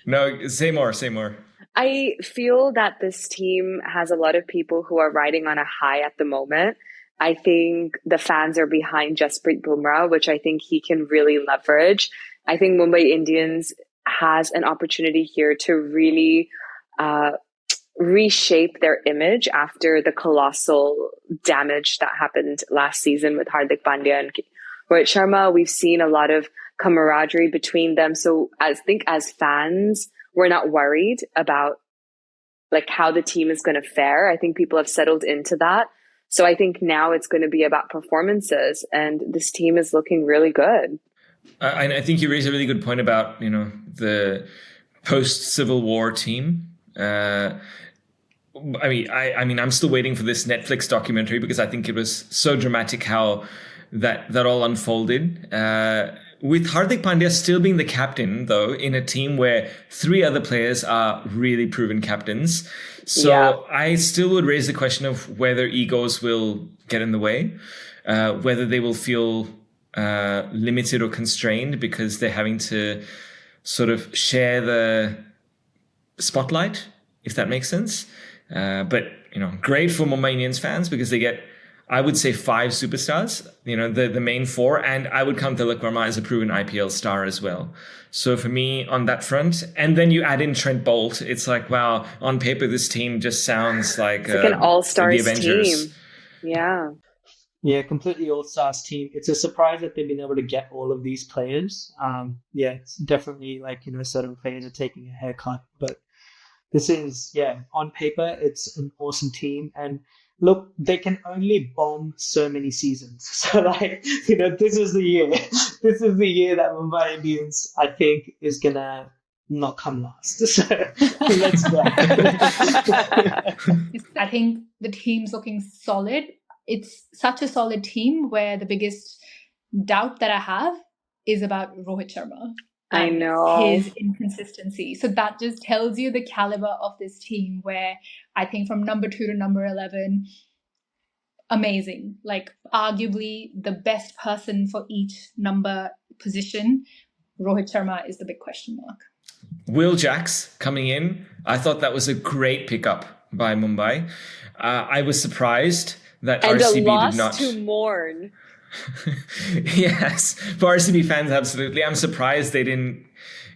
No, say more. I feel that this team has a lot of people who are riding on a high at the moment. I think the fans are behind Jasprit Bumrah, which I think he can really leverage. I think Mumbai Indians has an opportunity here to really reshape their image after the colossal damage that happened last season with Hardik Pandya and Rohit Sharma. We've seen a lot of camaraderie between them. So I think as fans, we're not worried about like how the team is going to fare. I think people have settled into that. So I think now it's going to be about performances, and this team is looking really good. I think you raised a really good point about, the post-Civil War team. I'm still waiting for this Netflix documentary because I think it was so dramatic how that all unfolded. With Hardik Pandya still being the captain, though, in a team where 3 other players are really proven captains. So I still would raise the question of whether egos will get in the way, whether they will feel limited or constrained because they're having to sort of share the spotlight, if that makes sense. But, great for Mumbai Indians fans because they get, I would say, 5 superstars, the main 4, and I would count Tilak Verma as a proven IPL star as well. So for me, on that front, and then you add in Trent Bolt, it's like, wow, on paper, this team just sounds like an all-stars team. Yeah, completely all-stars team. It's a surprise that they've been able to get all of these players. It's definitely certain players are taking a haircut, but this is, on paper, it's an awesome team. And look, they can only bomb so many seasons. So, this is the year. This is the year that Mumbai Indians, I think, is going to not come last. So, let's go. I think the team's looking solid. It's such a solid team where the biggest doubt that I have is about Rohit Sharma. I know. His inconsistency. So that just tells you the caliber of this team where I think from number 2 to number 11, amazing. Like arguably the best person for each number position. Rohit Sharma is the big question mark. Will Jacks coming in. I thought that was a great pickup by Mumbai. I was surprised that and RCB a loss did not to mourn. Yes, for RCB fans, absolutely. I'm surprised they didn't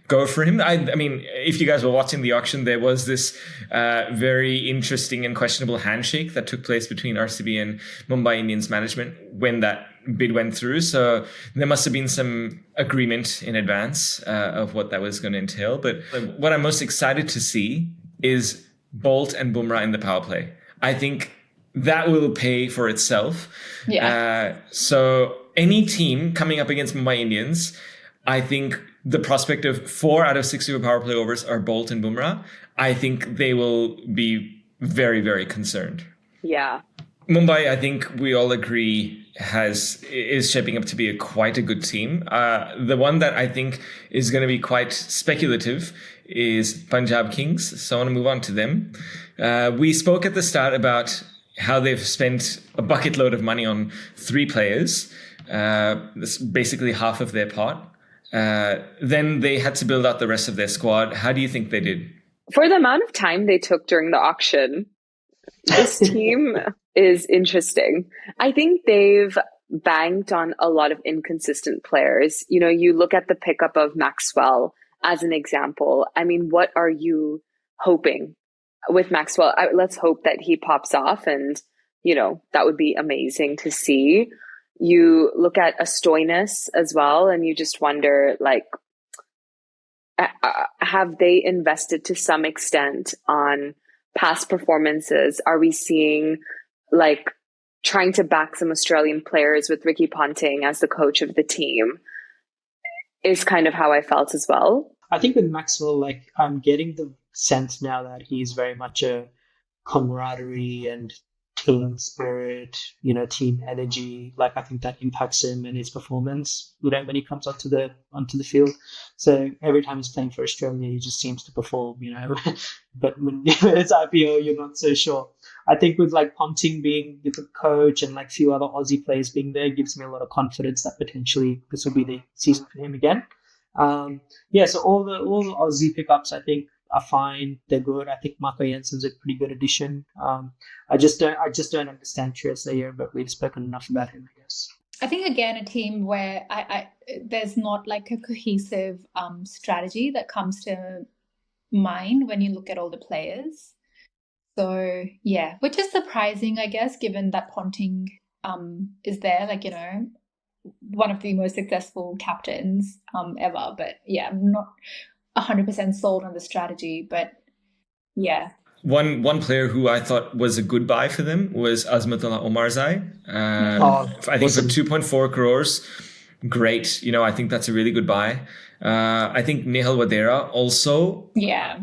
go for him. I mean, if you guys were watching the auction, there was this very interesting and questionable handshake that took place between RCB and Mumbai Indians management when that bid went through. So there must have been some agreement in advance of what that was going to entail. But what I'm most excited to see is Bolt and Bumrah in the power play. I think that will pay for itself. So any team coming up against Mumbai Indians, I think the prospect of 4 out of 6 super power play overs are Bolt and Bumrah. I think they will be very, very concerned. Yeah. Mumbai, I think we all agree, is shaping up to be quite a good team. The one that I think is going to be quite speculative is Punjab Kings. So I want to move on to them. We spoke at the start about how they've spent a bucket load of money on 3 players. That's basically half of their pot. Then they had to build out the rest of their squad. How do you think they did? For the amount of time they took during the auction, this team is interesting. I think they've banked on a lot of inconsistent players. You look at the pickup of Maxwell as an example. I mean, what are you hoping with Maxwell? Let's hope that he pops off, and that would be amazing to see. You look at Astoinis as well, and you just wonder, have they invested to some extent on past performances? Are we seeing like trying to back some Australian players with Ricky Ponting as the coach of the team? Is kind of how I felt as well. I think with Maxwell, like I'm getting the sense now that he's very much a camaraderie and team spirit, team energy. Like I think that impacts him and his performance, when he comes onto the field. So every time he's playing for Australia, he just seems to perform, But when it's IPL, you're not so sure. I think with like Ponting being the coach and like few other Aussie players being there gives me a lot of confidence that potentially this will be the season for him again. So all the Aussie pickups I think are fine. They're good. I think Marco Jensen's a pretty good addition. I just don't understand Trezeguet, but we've spoken enough about him, I guess. I think again a team where I there's not like a cohesive strategy that comes to mind when you look at all the players. So yeah, which is surprising, I guess, given that Ponting is there, like, one of the most successful captains ever. But yeah, I'm not 100% sold on the strategy, but yeah. One player who I thought was a good buy for them was Azmatullah Omarzai. I think for 2.4 crores, great. I think that's a really good buy. I think Nehal Wadera also. Yeah.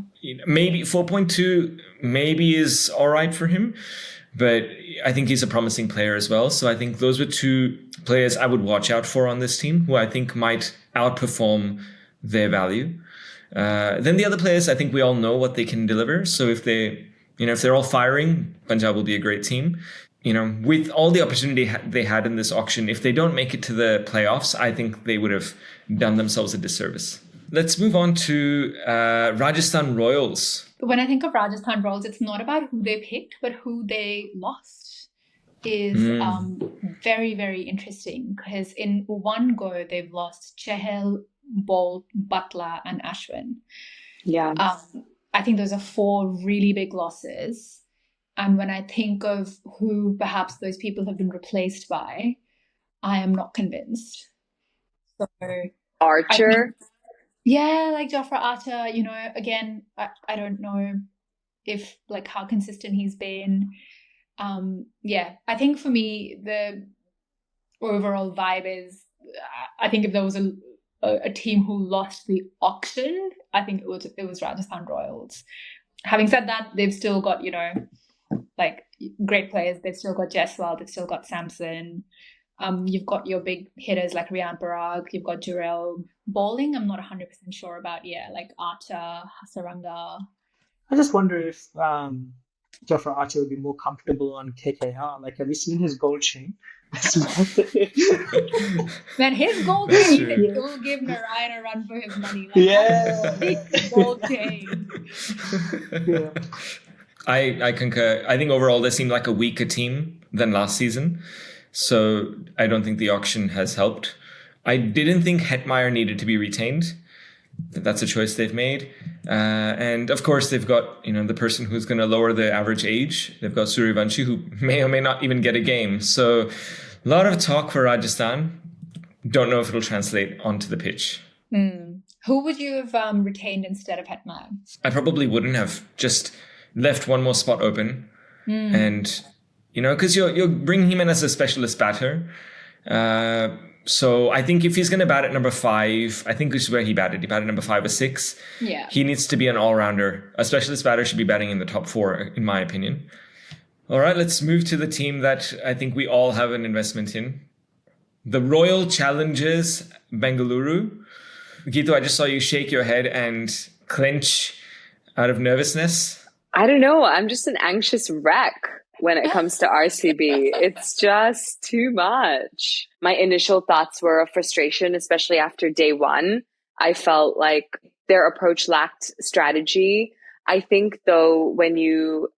Maybe 4.2 maybe is all right for him, but I think he's a promising player as well. So I think those were two players I would watch out for on this team who I think might outperform their value. Then the other players, I think we all know what they can deliver. So if they're all firing, Punjab will be a great team. With all the opportunity they had in this auction, if they don't make it to the playoffs, I think they would have done themselves a disservice. Let's move on to Rajasthan Royals. When I think of Rajasthan Royals, it's not about who they picked, but who they lost is very, very interesting, because in one go, they've lost Chahal, Bolt, Butler, and Ashwin. Yeah. I think those are 4 really big losses. And when I think of who perhaps those people have been replaced by, I am not convinced. So Archer? Like Jofra Archer, again, I don't know if like how consistent he's been. I think for me, the overall vibe is, I think if there was a team who lost the auction, I think it was Rajasthan Royals. Having said that, they've still got, like great players. They've still got Jaiswal, they've still got Samson. You've got your big hitters like Riyan Parag, you've got Jurel. Bowling, I'm not 100% sure about. Like Archer, Hasaranga. I just wonder if Jofra Archer would be more comfortable on KKR. Like, have you seen his goal chain? Man, his goal chain will give Narayan a run for his money. Like, big goal chain. Yeah. I concur. I think overall they seem like a weaker team than last season. So I don't think the auction has helped. I didn't think Hetmeyer needed to be retained. That's a choice they've made. And of course, they've got the person who's going to lower the average age. They've got Suryavanshi, who may or may not even get a game. So a lot of talk for Rajasthan. Don't know if it'll translate onto the pitch. Who would you have retained instead of Hetmeyer? I probably wouldn't have. Just left one more spot open. And, because you're bringing him in as a specialist batter. So I think if he's going to bat at number 5, I think this is where he batted. He batted number 5 or 6. Yeah. He needs to be an all-rounder. A specialist batter should be batting in the top 4, in my opinion. All right, let's move to the team that I think we all have an investment in. The Royal Challengers Bengaluru. Geetu, I just saw you shake your head and clench out of nervousness. I don't know. I'm just an anxious wreck when it comes to RCB. It's just too much. My initial thoughts were of frustration, especially after day 1. I felt like their approach lacked strategy. I think, though, when you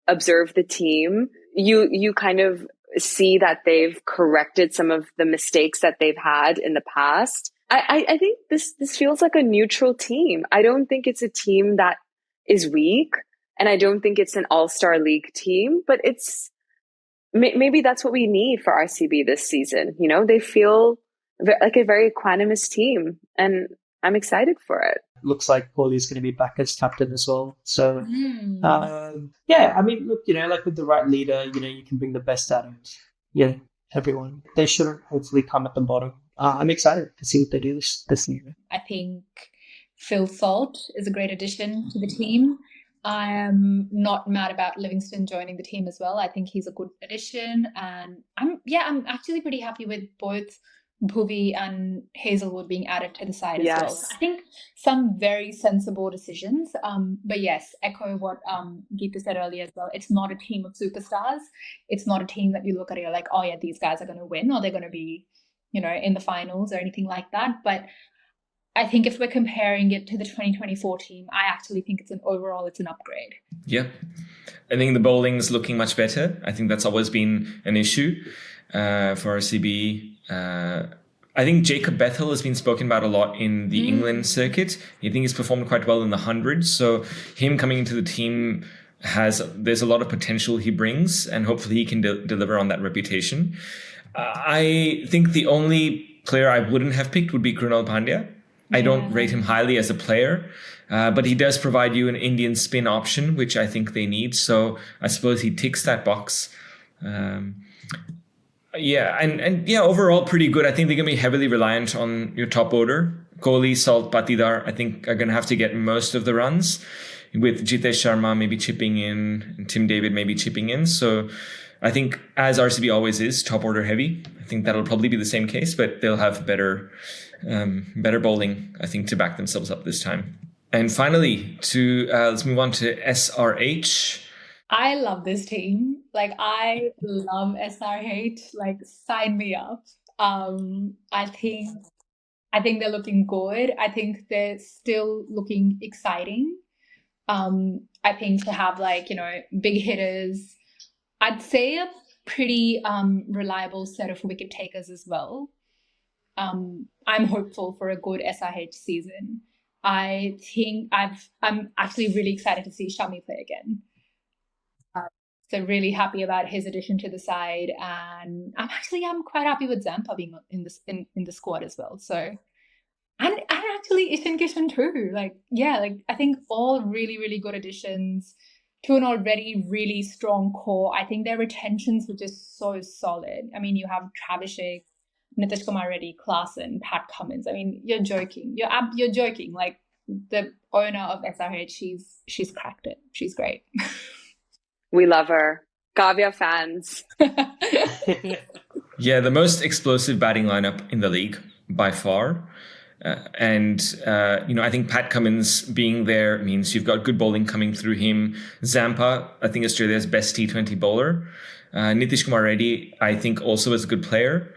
observe the team, you kind of see that they've corrected some of the mistakes that they've had in the past. I think this feels like a neutral team. I don't think it's a team that is weak. And I don't think it's an all-star league team, but it's maybe that's what we need for RCB this season. They feel like a very equanimous team, and I'm excited for it. Looks like Kohli's going to be back as captain as well. So, I mean, look, like with the right leader, you can bring the best out of everyone. They shouldn't hopefully come at the bottom. I'm excited to see what they do this year. I think Phil Salt is a great addition to the team. I am not mad about Livingston joining the team as well. I think he's a good addition, and I'm actually pretty happy with both Bhuvi and Hazelwood being added to the side as well. So I think some very sensible decisions. But yes, echo what Geetu said earlier as well. It's not a team of superstars. It's not a team that you look at and you're like, oh yeah, these guys are going to win or they're going to be, in the finals or anything like that. But I think if we're comparing it to the 2024 team, I actually think it's an upgrade. Yeah. I think the bowling's looking much better. I think that's always been an issue for RCB. I think Jacob Bethel has been spoken about a lot in the England circuit. I think he's performed quite well in the 100s. So him coming into the team there's a lot of potential he brings, and hopefully he can deliver on that reputation. I think the only player I wouldn't have picked would be Krunal Pandya. I don't rate him highly as a player, but he does provide you an Indian spin option, which I think they need. So I suppose he ticks that box. Overall pretty good. I think they're going to be heavily reliant on your top order. Kohli, Salt, Patidar, I think are going to have to get most of the runs, with Jitesh Sharma maybe chipping in and Tim David maybe chipping in. So I think, as RCB always is, top order heavy. I think that'll probably be the same case, but they'll have better bowling, I think, to back themselves up this time. And finally, let's move on to SRH. I love this team. I love SRH. Sign me up. I think they're looking good. I think they're still looking exciting. I think to have big hitters, I'd say a pretty reliable set of wicket takers as well. I'm hopeful for a good SRH season. I think I'm actually really excited to see Shami play again. So really happy about his addition to the side, and I'm quite happy with Zampa being in the squad as well. So, and actually Ishan Kishan too. I think all really, really good additions to an already really strong core. I think their retentions were just so solid. I mean, you have Travishek, Nitish Kumar Reddy, Klaasen, Pat Cummins. I mean, you're joking. You're joking. The owner of SRH, she's cracked it. She's great. We love her. Kavya fans. Yeah, the most explosive batting lineup in the league by far. I think Pat Cummins being there means you've got good bowling coming through him. Zampa, I think Australia's best T20 bowler. Nitish Kumar Reddy, I think also is a good player.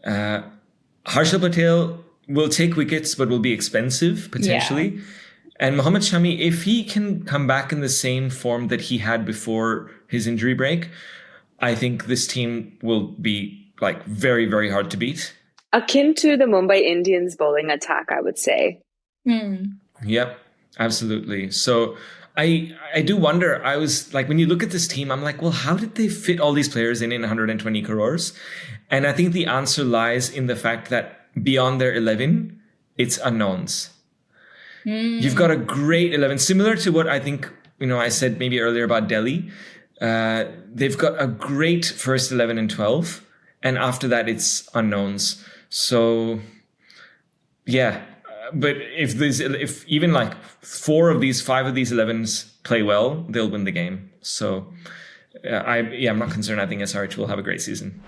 Harshal Patel will take wickets, but will be expensive potentially. Yeah. And Mohammad Shami, if he can come back in the same form that he had before his injury break, I think this team will be very, very hard to beat. Akin to the Mumbai Indians bowling attack, I would say. Yep, absolutely. So I do wonder, I was when you look at this team, I'm well, how did they fit all these players in 120 crores? And I think the answer lies in the fact that beyond their 11, it's unknowns. You've got a great 11, similar to what I think, I said maybe earlier about Delhi. They've got a great first 11 and 12. And after that, it's unknowns. So, yeah. But if even 5 of these 11s play well, they'll win the game. So, I'm not concerned. I think SRH will have a great season.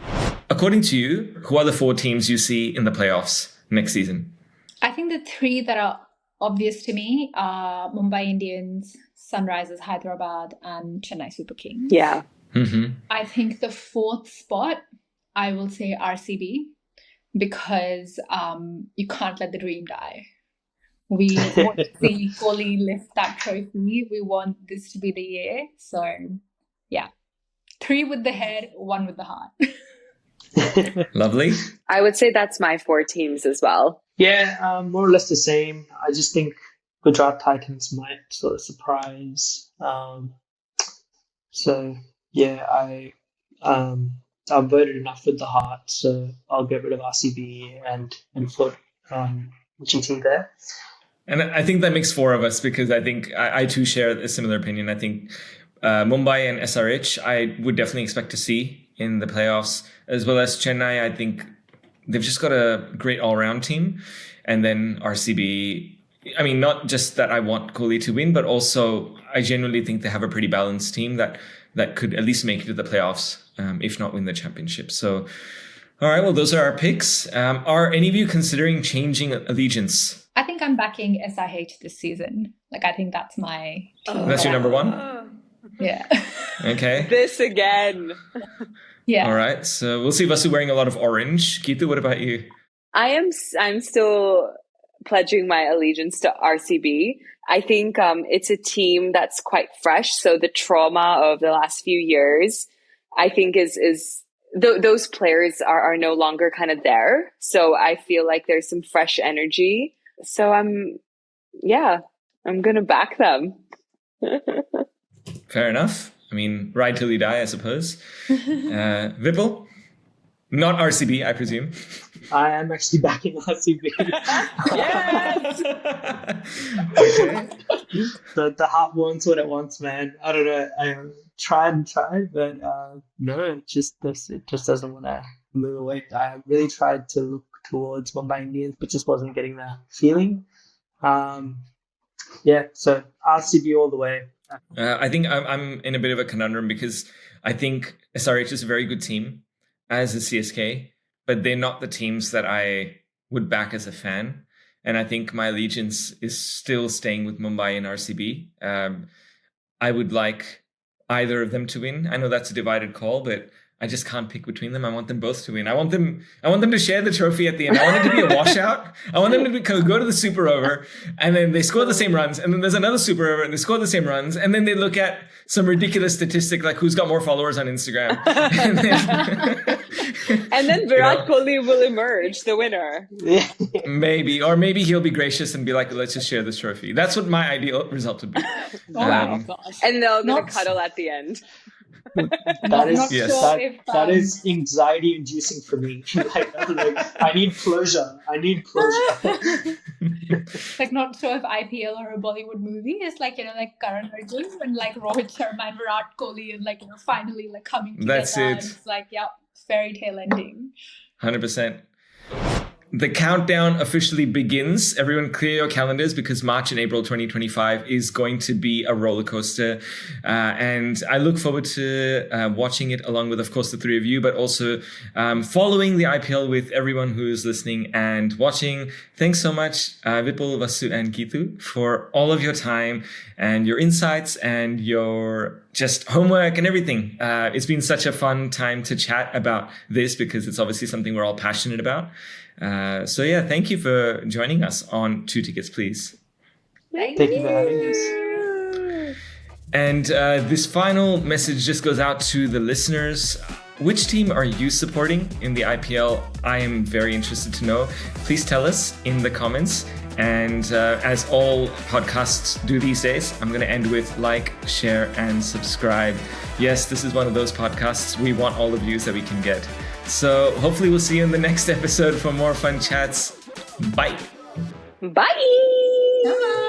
According to you, who are the 4 teams you see in the playoffs next season? I think the 3 that are obvious to me are Mumbai Indians, Sunrisers Hyderabad, and Chennai Super Kings. Yeah. Mm-hmm. I think the 4th spot, I will say RCB, because you can't let the dream die. We want to see Kohli lift that trophy. We want this to be the year. So, yeah. 3 with the head, 1 with the heart. Lovely. I would say that's my 4 teams as well. Yeah, more or less the same. I just think Gujarat Titans might sort of surprise. I voted enough with the heart, so I'll get rid of RCB and put GT there. And I think that makes 4 of us, because I think I too share a similar opinion. I think Mumbai and SRH, I would definitely expect to see in the playoffs, as well as Chennai. I think they've just got a great all-round team. And then RCB, I mean, not just that I want Kohli to win, but also I genuinely think they have a pretty balanced team that could at least make it to the playoffs, if not win the championship. So, all right, well, those are our picks. Are any of you considering changing allegiance? I think I'm backing SIH this season. Like, I think that's my team. That's your number 1? Yeah. Okay. This again. Yeah. All right. So we'll see Vasu wearing a lot of orange. Geetu, what about you? I'm still pledging my allegiance to RCB. I think it's a team that's quite fresh. So the trauma of the last few years, I think those players are no longer kind of there. So I feel like there's some fresh energy. So I'm going to back them. Fair enough. I mean, ride till you die, I suppose. Vipul? Not RCB, I presume. I am actually backing RCB. Yes! Okay. The heart wants what it wants, man. I don't know. I tried, but no, it just doesn't want to move away. I really tried to look towards Mumbai Indians, but just wasn't getting that feeling. So RCB all the way. I think I'm in a bit of a conundrum, because I think SRH is a very good team, as is CSK, but they're not the teams that I would back as a fan. And I think my allegiance is still staying with Mumbai and RCB. I would like either of them to win. I know that's a divided call, but I just can't pick between them. I want them both to win. I want them to share the trophy at the end. I want it to be a washout. I want them to go to the super over, and then they score the same runs, and then there's another super over, and they score the same runs, and then they look at some ridiculous statistic like who's got more followers on Instagram. And then Virat Kohli will emerge, the winner. Maybe he'll be gracious and be like, let's just share this trophy. That's what my ideal result would be. Gosh. And they're going to cuddle at the end. That is anxiety inducing for me. I need closure. Like, not sure if IPL or a Bollywood movie. It's like, like Karan Arjun and like Rohit Sharma and Virat Kohli and like, finally like coming together. That's it. And it's like, fairy tale ending. 100%. The countdown officially begins. Everyone clear your calendars, because March and April 2025 is going to be a roller coaster. And I look forward to watching it along with, of course, the 3 of you, but also following the IPL with everyone who is listening and watching. Thanks so much, Vipul, Vasu, and Geetu, for all of your time and your insights and your just homework and everything. It's been such a fun time to chat about this, because it's obviously something we're all passionate about. Thank you for joining us on 2 Tickets, Please. Thank you for having us. And this final message just goes out to the listeners. Which team are you supporting in the IPL? I am very interested to know. Please tell us in the comments. And as all podcasts do these days, I'm going to end with like, share, and subscribe. Yes, this is one of those podcasts. We want all the views that we can get. So hopefully we'll see you in the next episode for more fun chats. Bye. Bye. Bye.